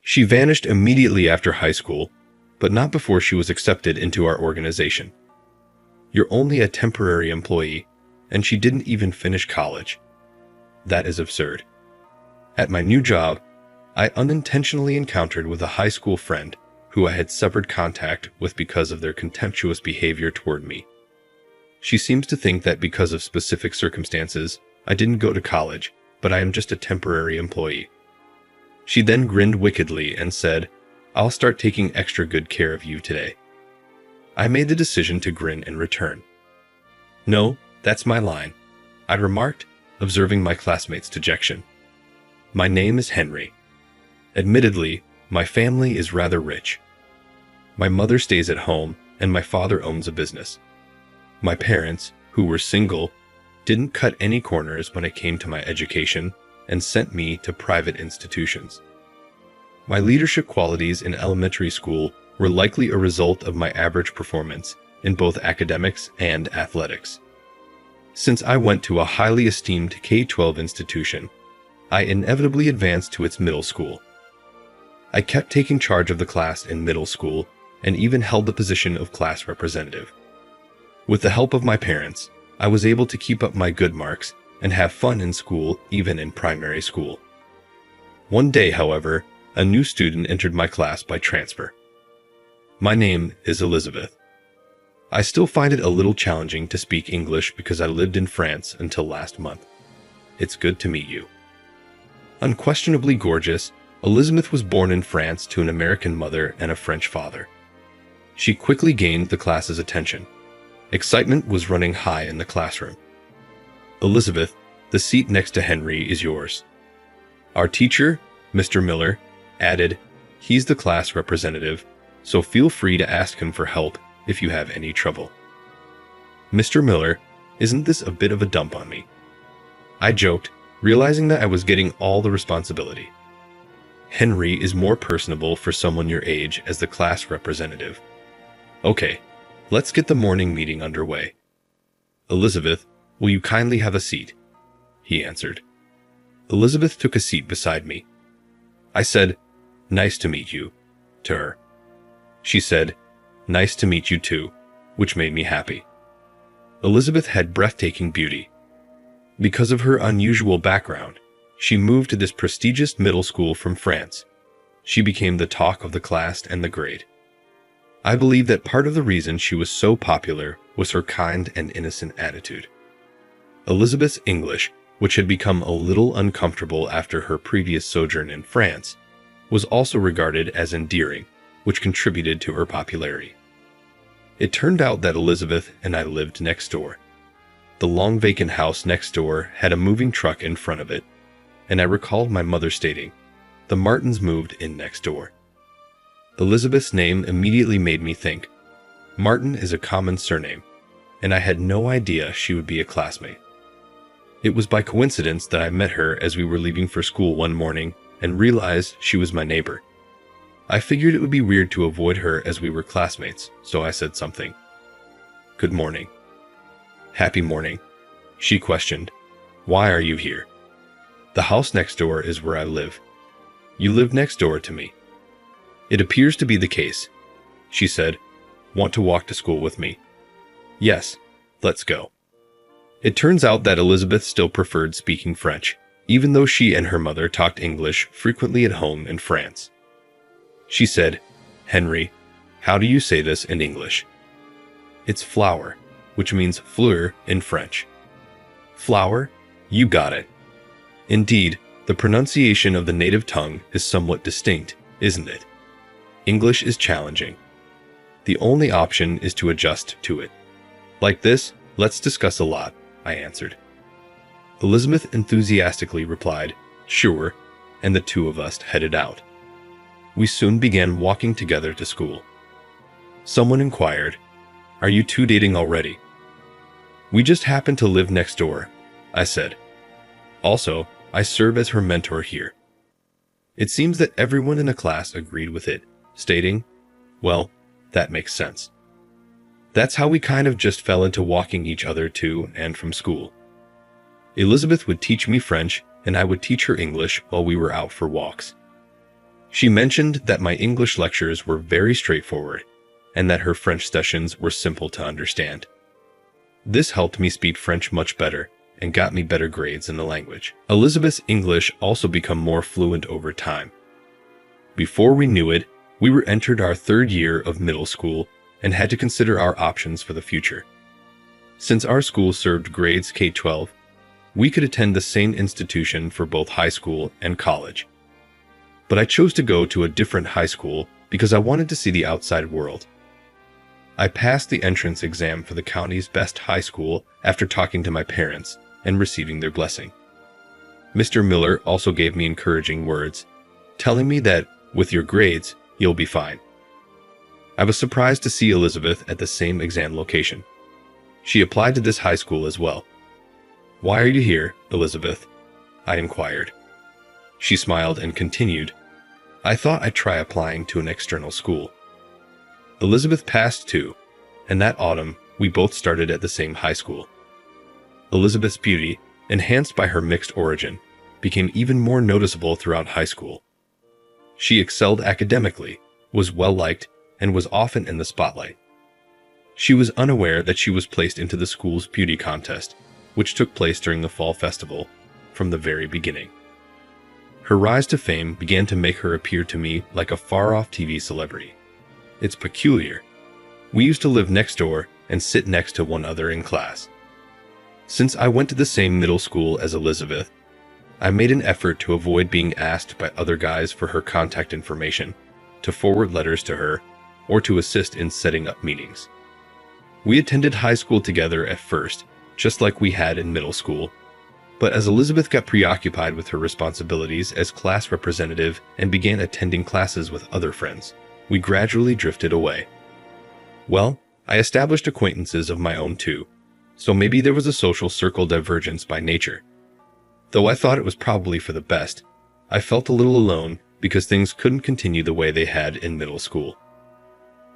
She vanished immediately after high school, but not before she was accepted into our organization. You're only a temporary employee, and she didn't even finish college. That is absurd. At my new job, I unintentionally encountered with a high school friend who I had severed contact with because of their contemptuous behavior toward me. She seems to think that because of specific circumstances, I didn't go to college, but I am just a temporary employee. She then grinned wickedly and said, "I'll start taking extra good care of you today." I made the decision to grin in return. "No, that's my line," I remarked, observing my classmate's dejection. "My name is Henry. Admittedly, my family is rather rich. My mother stays at home, and my father owns a business. My parents, who were single, didn't cut any corners when it came to my education and sent me to private institutions. My leadership qualities in elementary school were likely a result of my average performance in both academics and athletics. Since I went to a highly esteemed K-12 institution, I inevitably advanced to its middle school. I kept taking charge of the class in middle school and even held the position of class representative. With the help of my parents, I was able to keep up my good marks and have fun in school even in primary school. One day, however, a new student entered my class by transfer. My name is Elizabeth. I still find it a little challenging to speak English because I lived in France until last month. It's good to meet you." Unquestionably gorgeous, Elizabeth was born in France to an American mother and a French father. She quickly gained the class's attention. Excitement was running high in the classroom. "Elizabeth, the seat next to Henry is yours." Our teacher, Mr. Miller, added, "He's the class representative, so feel free to ask him for help if you have any trouble." "Mr. Miller, isn't this a bit of a dump on me?" I joked, realizing that I was getting all the responsibility. "Henry is more personable for someone your age as the class representative. Okay, let's get the morning meeting underway. Elizabeth, will you kindly have a seat?" he answered. Elizabeth took a seat beside me. I said, "Nice to meet you," to her. She said, "Nice to meet you too," which made me happy. Elizabeth had breathtaking beauty. Because of her unusual background, she moved to this prestigious middle school from France. She became the talk of the class and the grade. I believe that part of the reason she was so popular was her kind and innocent attitude. Elizabeth's English, which had become a little uncomfortable after her previous sojourn in France, was also regarded as endearing, which contributed to her popularity. It turned out that Elizabeth and I lived next door. The long vacant house next door had a moving truck in front of it, and I recalled my mother stating, "The Martins moved in next door." Elizabeth's name immediately made me think. Martin is a common surname, and I had no idea she would be a classmate. It was by coincidence that I met her as we were leaving for school one morning and realized she was my neighbor. I figured it would be weird to avoid her as we were classmates, so I said something. "Good morning." "Happy morning," she questioned. "Why are you here?" "The house next door is where I live." "You live next door to me." "It appears to be the case," she said. "Want to walk to school with me?" "Yes, let's go." It turns out that Elizabeth still preferred speaking French, even though she and her mother talked English frequently at home in France. She said, "Henry, how do you say this in English?" "It's flower," which means fleur in French. "Flower? You got it." Indeed, the pronunciation of the native tongue is somewhat distinct, isn't it? English is challenging. The only option is to adjust to it. "Like this, let's discuss a lot," I answered. Elizabeth enthusiastically replied, "Sure," and the two of us headed out. We soon began walking together to school. Someone inquired, "Are you two dating already?" "We just happen to live next door," I said. "Also, I serve as her mentor here." It seems that everyone in the class agreed with it, stating, "Well, that makes sense." That's how we kind of just fell into walking each other to and from school. Elizabeth would teach me French, and I would teach her English while we were out for walks. She mentioned that my English lectures were very straightforward and that her French sessions were simple to understand. This helped me speak French much better and got me better grades in the language. Elizabeth's English also became more fluent over time. Before we knew it, we were entered our third year of middle school and had to consider our options for the future. Since our school served grades K-12, we could attend the same institution for both high school and college. But I chose to go to a different high school because I wanted to see the outside world. I passed the entrance exam for the county's best high school after talking to my parents and receiving their blessing. Mr. Miller also gave me encouraging words, telling me that with your grades, you'll be fine. I was surprised to see Elizabeth at the same exam location. She applied to this high school as well. "Why are you here, Elizabeth?" I inquired. She smiled and continued, "I thought I'd try applying to an external school." Elizabeth passed too, and that autumn, we both started at the same high school. Elizabeth's beauty, enhanced by her mixed origin, became even more noticeable throughout high school. She excelled academically, was well-liked, and was often in the spotlight. She was unaware that she was placed into the school's beauty contest, which took place during the fall festival, from the very beginning. Her rise to fame began to make her appear to me like a far-off TV celebrity. It's peculiar. We used to live next door and sit next to one another in class. Since I went to the same middle school as Elizabeth, I made an effort to avoid being asked by other guys for her contact information, to forward letters to her, or to assist in setting up meetings. We attended high school together at first, just like we had in middle school, but as Elizabeth got preoccupied with her responsibilities as class representative and began attending classes with other friends, we gradually drifted away. Well, I established acquaintances of my own too, so maybe there was a social circle divergence by nature. Though I thought it was probably for the best, I felt a little alone because things couldn't continue the way they had in middle school.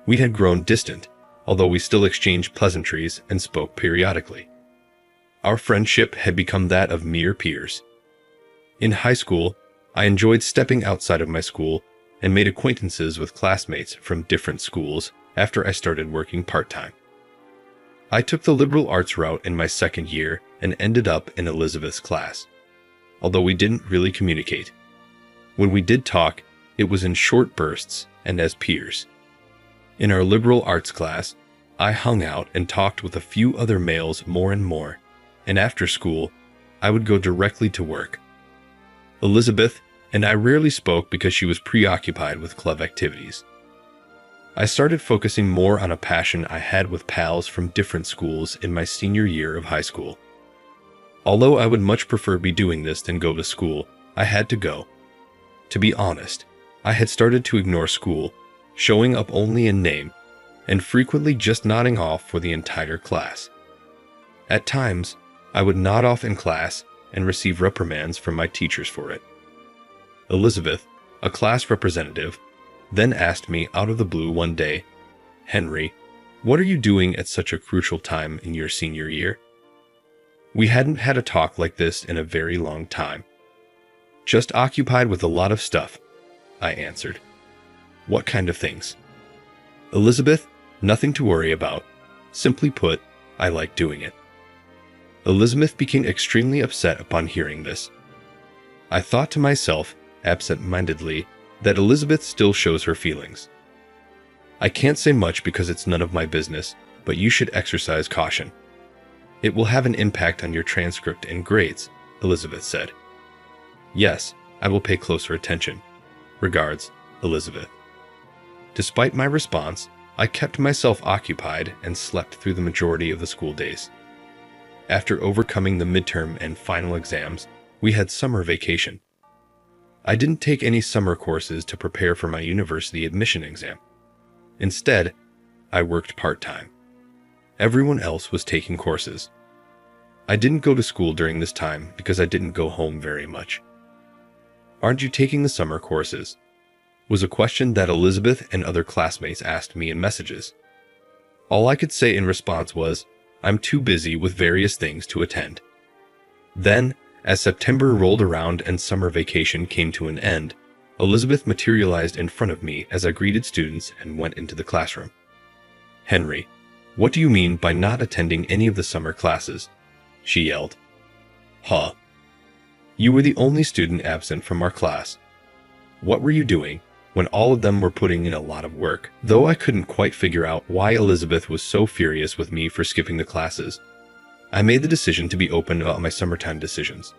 We had grown distant, although we still exchanged pleasantries and spoke periodically. Our friendship had become that of mere peers. In high school, I enjoyed stepping outside of my school and made acquaintances with classmates from different schools after I started working part-time. I took the liberal arts route in my second year and ended up in Elizabeth's class, although we didn't really communicate. When we did talk, it was in short bursts and as peers. In our liberal arts class, I hung out and talked with a few other males more and more, and after school, I would go directly to work. Elizabeth and I rarely spoke because she was preoccupied with club activities. I started focusing more on a passion I had with pals from different schools in my senior year of high school. Although I would much prefer be doing this than go to school, I had to go. To be honest, I had started to ignore school, showing up only in name, and frequently just nodding off for the entire class. At times, I would nod off in class and receive reprimands from my teachers for it. Elizabeth, a class representative, then asked me out of the blue one day, "Henry, what are you doing at such a crucial time in your senior year?" We hadn't had a talk like this in a very long time. "Just occupied with a lot of stuff," I answered. "What kind of things?" "Elizabeth, nothing to worry about. Simply put, I like doing it." Elizabeth became extremely upset upon hearing this. I thought to myself, absent-mindedly, that Elizabeth still shows her feelings. "I can't say much because it's none of my business, but you should exercise caution. It will have an impact on your transcript and grades," Elizabeth said. "Yes, I will pay closer attention. Regards, Elizabeth." Despite my response, I kept myself occupied and slept through the majority of the school days. After overcoming the midterm and final exams, we had summer vacation. I didn't take any summer courses to prepare for my university admission exam. Instead, I worked part-time. Everyone else was taking courses. I didn't go to school during this time because I didn't go home very much. "Aren't you taking the summer courses?" was a question that Elizabeth and other classmates asked me in messages. All I could say in response was, "I'm too busy with various things to attend." Then, as September rolled around and summer vacation came to an end, Elizabeth materialized in front of me as I greeted students and went into the classroom. "Henry, what do you mean by not attending any of the summer classes?" she yelled. "Huh? You were the only student absent from our class. What were you doing when all of them were putting in a lot of work?" Though I couldn't quite figure out why Elizabeth was so furious with me for skipping the classes, I made the decision to be open about my summertime decisions.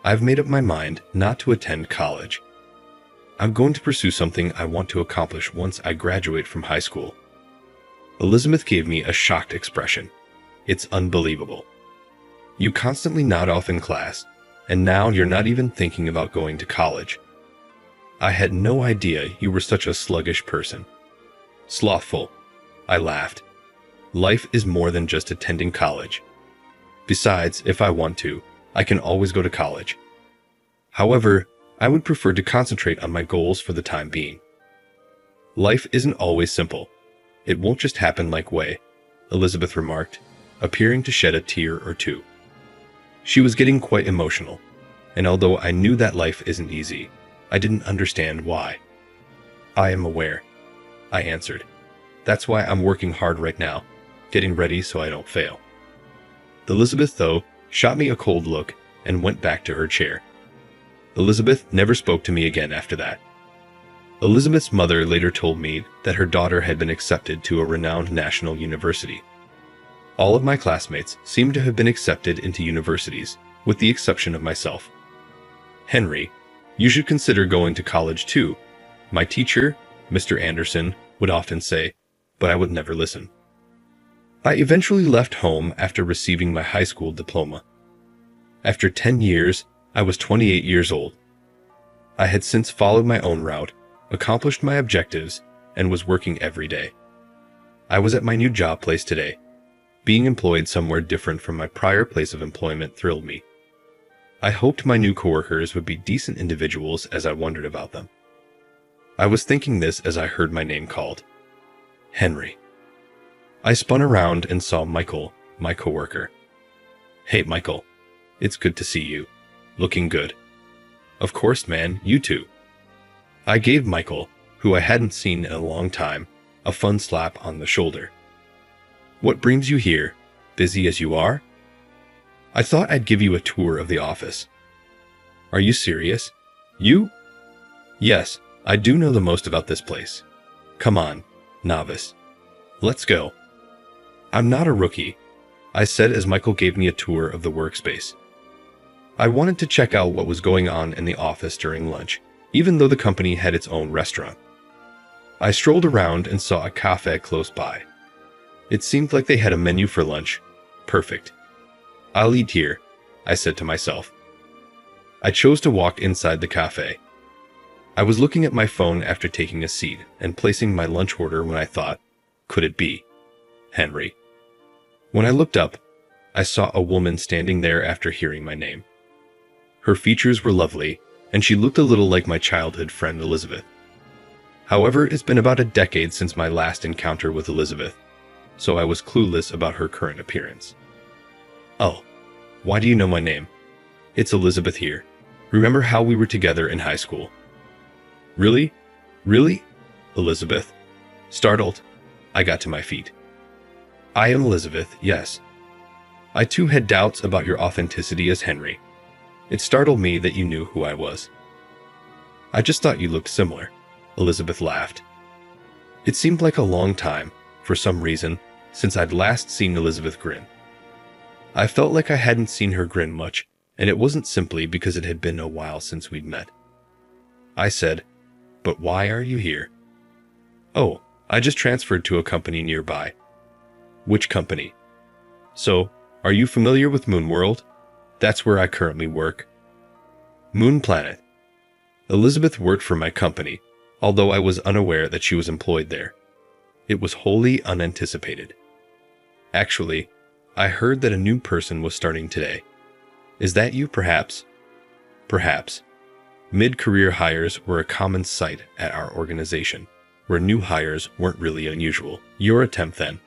I've made up my mind not to attend college. I'm going to pursue something I want to accomplish once I graduate from high school. Elizabeth gave me a shocked expression. "It's unbelievable. You constantly nod off in class, and now you're not even thinking about going to college. I had no idea you were such a sluggish person." "Slothful," I laughed. "Life is more than just attending college. Besides, if I want to, I can always go to college. However, I would prefer to concentrate on my goals for the time being." "Life isn't always simple. It won't just happen like way," Elizabeth remarked, appearing to shed a tear or two. She was getting quite emotional, and although I knew that life isn't easy, I didn't understand why. "I am aware," I answered. "That's why I'm working hard right now, getting ready so I don't fail." Elizabeth, though, shot me a cold look and went back to her chair. Elizabeth never spoke to me again after that. Elizabeth's mother later told me that her daughter had been accepted to a renowned national university. All of my classmates seemed to have been accepted into universities, with the exception of myself. "Henry, you should consider going to college too," my teacher, Mr. Anderson, would often say, but I would never listen. I eventually left home after receiving my high school diploma. After 10 years, I was 28 years old. I had since followed my own route, accomplished my objectives, and was working every day. I was at my new job place today. Being employed somewhere different from my prior place of employment thrilled me. I hoped my new coworkers would be decent individuals as I wondered about them. I was thinking this as I heard my name called. "Henry." I spun around and saw Michael, my coworker. "Hey, Michael. It's good to see you. Looking good." "Of course, man, you too." I gave Michael, who I hadn't seen in a long time, a fun slap on the shoulder. "What brings you here, busy as you are? I thought I'd give you a tour of the office." "Are you serious? You?" "Yes, I do know the most about this place. Come on, novice. Let's go." "I'm not a rookie," I said as Michael gave me a tour of the workspace. I wanted to check out what was going on in the office during lunch, even though the company had its own restaurant. I strolled around and saw a cafe close by. It seemed like they had a menu for lunch. Perfect. "I'll eat here," I said to myself. I chose to walk inside the cafe. I was looking at my phone after taking a seat and placing my lunch order when I thought, could it be Henry? When I looked up, I saw a woman standing there after hearing my name. Her features were lovely, and she looked a little like my childhood friend Elizabeth. However, it's been about a decade since my last encounter with Elizabeth, so I was clueless about her current appearance. "Oh, why do you know my name? It's Elizabeth here. Remember how we were together in high school?" "Really? Really?" Elizabeth. Startled, I got to my feet. "I am Elizabeth, yes. I too had doubts about your authenticity as Henry. It startled me that you knew who I was." "I just thought you looked similar," Elizabeth laughed. It seemed like a long time, for some reason, since I'd last seen Elizabeth grin. I felt like I hadn't seen her grin much, and it wasn't simply because it had been a while since we'd met. I said, "But why are you here?" "Oh, I just transferred to a company nearby." "Which company?" "So, are you familiar with Moonworld? That's where I currently work." "Moon Planet." Elizabeth worked for my company, although I was unaware that she was employed there. It was wholly unanticipated. "Actually, I heard that a new person was starting today. Is that you, perhaps?" "Perhaps." Mid-career hires were a common sight at our organization, where new hires weren't really unusual. "You're a temp then."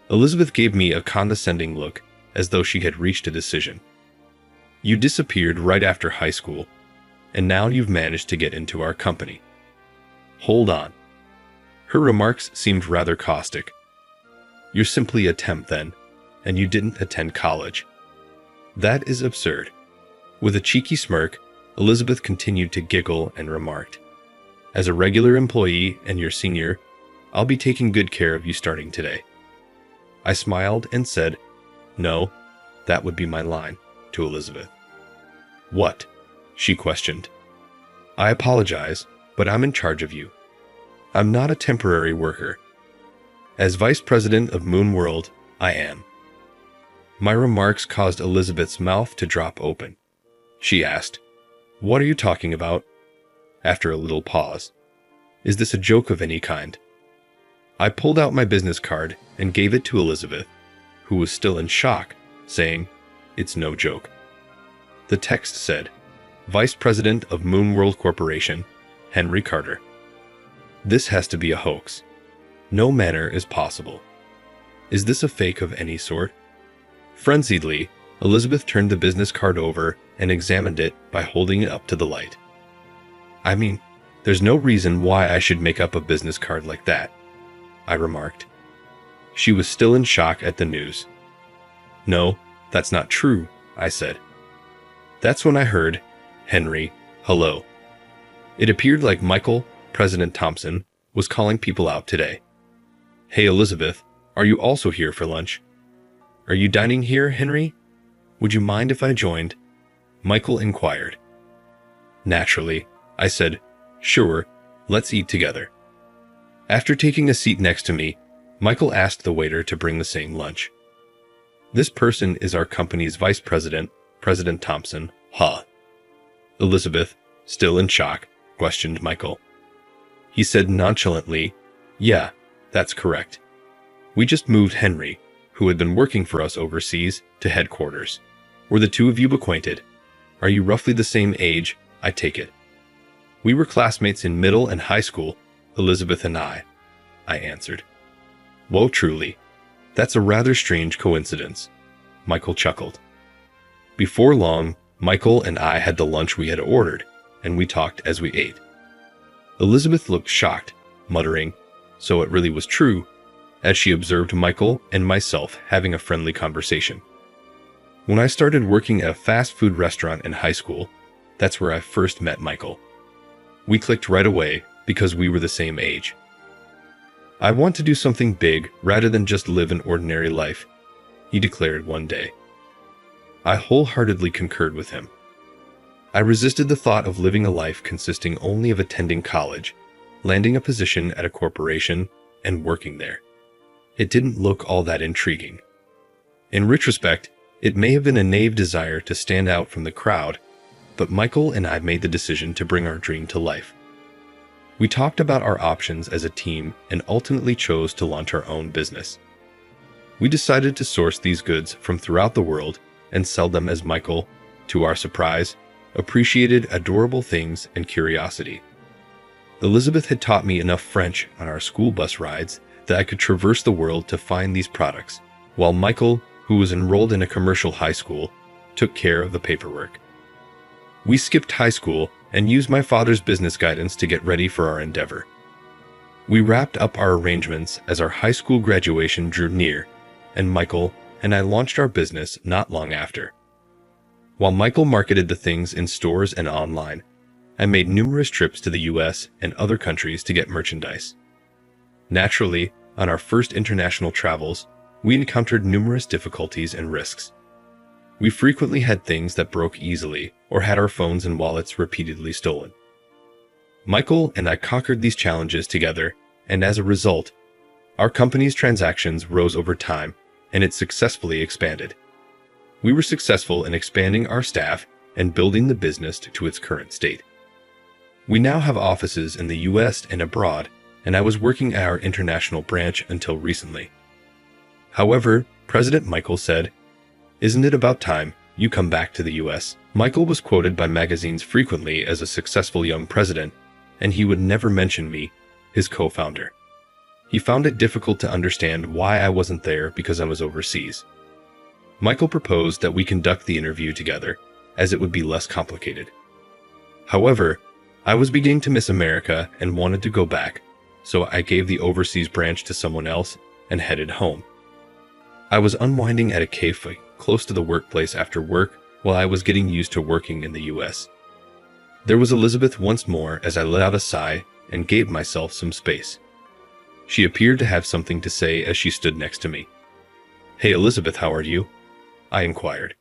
Elizabeth gave me a condescending look, as though she had reached a decision. "You disappeared right after high school, and now you've managed to get into our company. Hold on. Her remarks seemed rather caustic. You're simply a temp then, and you didn't attend college. That is absurd. With a cheeky smirk, Elizabeth continued to giggle and remarked, as a regular employee and your senior, I'll be taking good care of you starting today. I smiled and said, no, that would be my line, to Elizabeth. What? She questioned. I apologize, but I'm in charge of you. I'm not a temporary worker. As vice president of Moon World, I am. My remarks caused Elizabeth's mouth to drop open. She asked, what are you talking about? After a little pause. Is this a joke of any kind? I pulled out my business card and gave it to Elizabeth, who was still in shock, saying, it's no joke. The text said, Vice President of Moon World Corporation, Henry Carter. This has to be a hoax. No manner is possible. Is this a fake of any sort? Frenziedly, Elizabeth turned the business card over and examined it by holding it up to the light. I mean, there's no reason why I should make up a business card like that, I remarked. She was still in shock at the news. No, that's not true, I said. That's when I heard, Henry, hello. It appeared like Michael, President Thompson, was calling people out today. Hey Elizabeth, are you also here for lunch? Are you dining here, Henry? Would you mind if I joined? Michael inquired. Naturally, I said, sure, let's eat together. After taking a seat next to me, Michael asked the waiter to bring the same lunch. This person is our company's vice president, President Thompson, huh? Elizabeth, still in shock, questioned Michael. He said nonchalantly, yeah, that's correct. We just moved Henry, who had been working for us overseas, to headquarters. Were the two of you acquainted? Are you roughly the same age, I take it? We were classmates in middle and high school, Elizabeth and I answered. Whoa, truly. That's a rather strange coincidence, Michael chuckled. Before long, Michael and I had the lunch we had ordered, and we talked as we ate. Elizabeth looked shocked, muttering, so it really was true, as she observed Michael and myself having a friendly conversation. When I started working at a fast food restaurant in high school, that's where I first met Michael. We clicked right away because we were the same age. I want to do something big rather than just live an ordinary life, he declared one day. I wholeheartedly concurred with him. I resisted the thought of living a life consisting only of attending college, landing a position at a corporation, and working there. It didn't look all that intriguing. In retrospect, it may have been a naive desire to stand out from the crowd, but Michael and I made the decision to bring our dream to life. We talked about our options as a team and ultimately chose to launch our own business. We decided to source these goods from throughout the world and sell them as Michael, to our surprise, appreciated adorable things and curiosity. Elizabeth had taught me enough French on our school bus rides that I could traverse the world to find these products, while Michael, who was enrolled in a commercial high school, took care of the paperwork. We skipped high school and used my father's business guidance to get ready for our endeavor. We wrapped up our arrangements as our high school graduation drew near, and Michael and I launched our business not long after. While Michael marketed the things in stores and online, I made numerous trips to the US and other countries to get merchandise. Naturally, on our first international travels, we encountered numerous difficulties and risks. We frequently had things that broke easily or had our phones and wallets repeatedly stolen. Michael and I conquered these challenges together, and as a result, our company's transactions rose over time and it successfully expanded. We were successful in expanding our staff and building the business to its current state. We now have offices in the US and abroad, and I was working at our international branch until recently. However, President Michael said, "Isn't it about time you come back to the US?" Michael was quoted by magazines frequently as a successful young president, and he would never mention me, his co-founder. He found it difficult to understand why I wasn't there because I was overseas. Michael proposed that we conduct the interview together, as it would be less complicated. However, I was beginning to miss America and wanted to go back, so I gave the overseas branch to someone else and headed home. I was unwinding at a cafe close to the workplace after work while I was getting used to working in the US. There was Elizabeth once more as I let out a sigh and gave myself some space. She appeared to have something to say as she stood next to me. "Hey Elizabeth, how are you?" I inquired.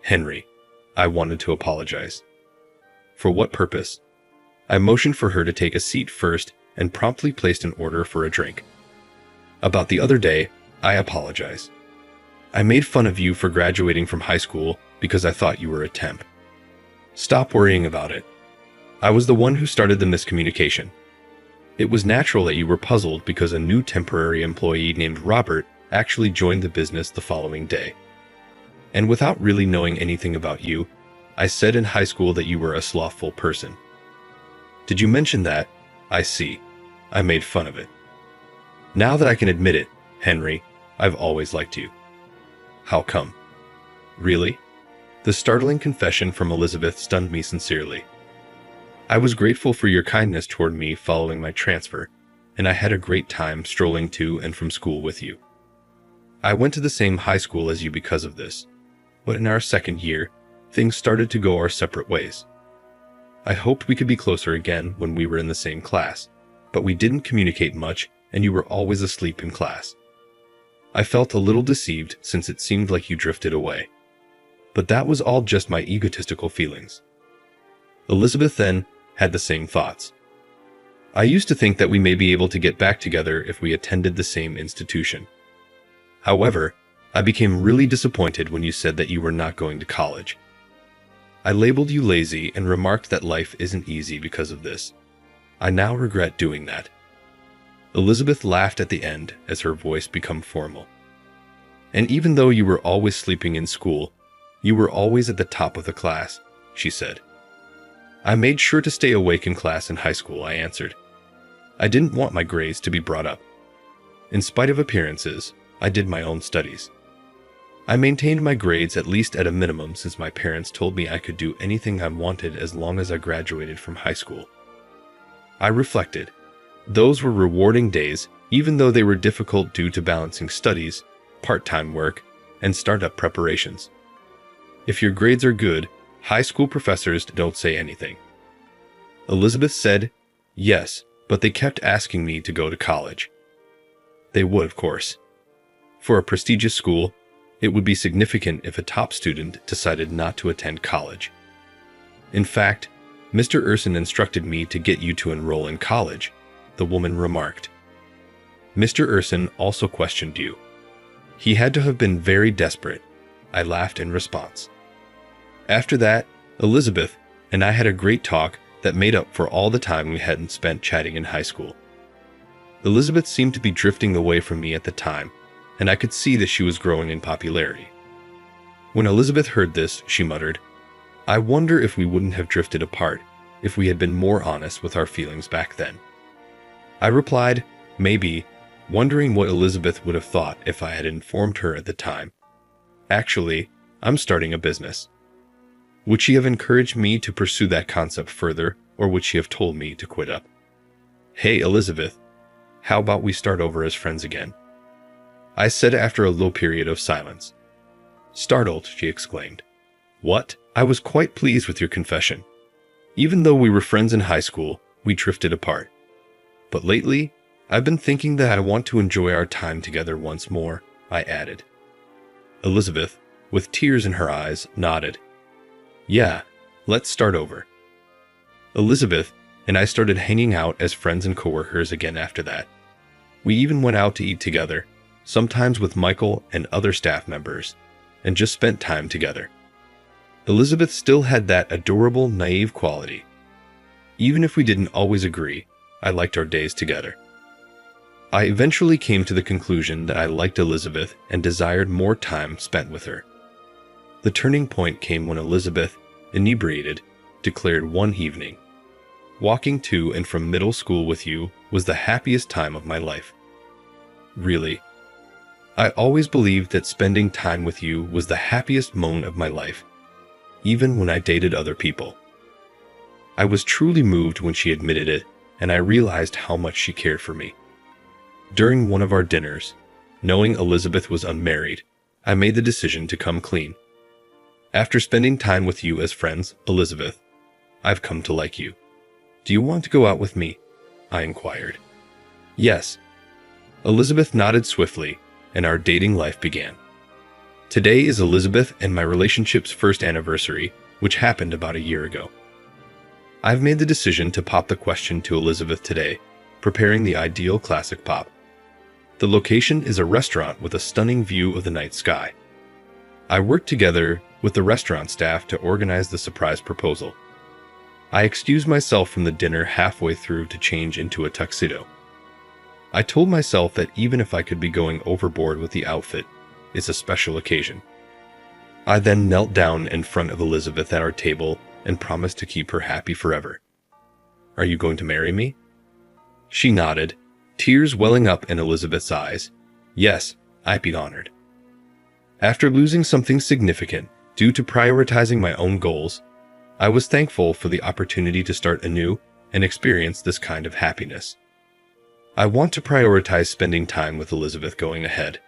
"Henry," I wanted to apologize. "For what purpose?" I motioned for her to take a seat first and promptly placed an order for a drink. "About the other day, I apologize. I made fun of you for graduating from high school because I thought you were a temp. Stop worrying about it. I was the one who started the miscommunication. It was natural that you were puzzled because a new temporary employee named Robert actually joined the business the following day. And without really knowing anything about you, I said in high school that you were a slothful person. Did you mention that? I see. I made fun of it. Now that I can admit it, Henry, I've always liked you." "How come?" "Really?" The startling confession from Elizabeth stunned me sincerely. "I was grateful for your kindness toward me following my transfer, and I had a great time strolling to and from school with you. I went to the same high school as you because of this, but in our second year, things started to go our separate ways. I hoped we could be closer again when we were in the same class, but we didn't communicate much and you were always asleep in class. I felt a little deceived since it seemed like you drifted away. But that was all just my egotistical feelings." Elizabeth then had the same thoughts. "I used to think that we may be able to get back together if we attended the same institution. However, I became really disappointed when you said that you were not going to college. I labeled you lazy and remarked that life isn't easy because of this. I now regret doing that." Elizabeth laughed at the end as her voice became formal. "And even though you were always sleeping in school, you were always at the top of the class," she said. "I made sure to stay awake in class in high school," I answered. "I didn't want my grades to be brought up. In spite of appearances, I did my own studies. I maintained my grades at least at a minimum since my parents told me I could do anything I wanted as long as I graduated from high school." I reflected. Those were rewarding days, even though they were difficult due to balancing studies, part-time work, and startup preparations. If your grades are good, high school professors don't say anything. Elizabeth said, "Yes, but they kept asking me to go to college." They would, of course. For a prestigious school, it would be significant if a top student decided not to attend college. "In fact, Mr. Urson instructed me to get you to enroll in college," the woman remarked. "Mr. Urson also questioned you. He had to have been very desperate," I laughed in response. After that, Elizabeth and I had a great talk that made up for all the time we hadn't spent chatting in high school. Elizabeth seemed to be drifting away from me at the time, and I could see that she was growing in popularity. When Elizabeth heard this, she muttered, "I wonder if we wouldn't have drifted apart if we had been more honest with our feelings back then." I replied, "Maybe," wondering what Elizabeth would have thought if I had informed her at the time. "Actually, I'm starting a business." Would she have encouraged me to pursue that concept further, or would she have told me to quit up? "Hey, Elizabeth, how about we start over as friends again?" I said after a little period of silence. Startled, she exclaimed, "What?" I was quite pleased with your confession. Even though we were friends in high school, we drifted apart. But lately, I've been thinking that I want to enjoy our time together once more, I added. Elizabeth, with tears in her eyes, nodded. "Yeah, let's start over." Elizabeth and I started hanging out as friends and coworkers again after that. We even went out to eat together, sometimes with Michael and other staff members, and just spent time together. Elizabeth still had that adorable, naive quality. Even if we didn't always agree, I liked our days together. I eventually came to the conclusion that I liked Elizabeth and desired more time spent with her. The turning point came when Elizabeth, inebriated, declared one evening, "Walking to and from middle school with you was the happiest time of my life." Really, I always believed that spending time with you was the happiest moment of my life, even when I dated other people. I was truly moved when she admitted it, and I realized how much she cared for me. During one of our dinners, knowing Elizabeth was unmarried, I made the decision to come clean. After spending time with you as friends, Elizabeth, I've come to like you. Do you want to go out with me? I inquired. Yes. Elizabeth nodded swiftly, and our dating life began. Today is Elizabeth and my relationship's first anniversary, which happened about a year ago. I've made the decision to pop the question to Elizabeth today, preparing the ideal classic pop. The location is a restaurant with a stunning view of the night sky. I worked together with the restaurant staff to organize the surprise proposal. I excused myself from the dinner halfway through to change into a tuxedo. I told myself that even if I could be going overboard with the outfit, it's a special occasion. I then knelt down in front of Elizabeth at our table and promised to keep her happy forever. Are you going to marry me? She nodded, tears welling up in Elizabeth's eyes. Yes, I'd be honored. After losing something significant due to prioritizing my own goals, I was thankful for the opportunity to start anew and experience this kind of happiness. I want to prioritize spending time with Elizabeth going ahead.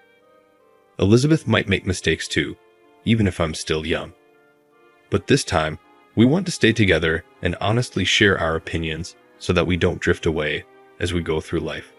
Elizabeth might make mistakes too, even if I'm still young. But this time, we want to stay together and honestly share our opinions so that we don't drift away as we go through life.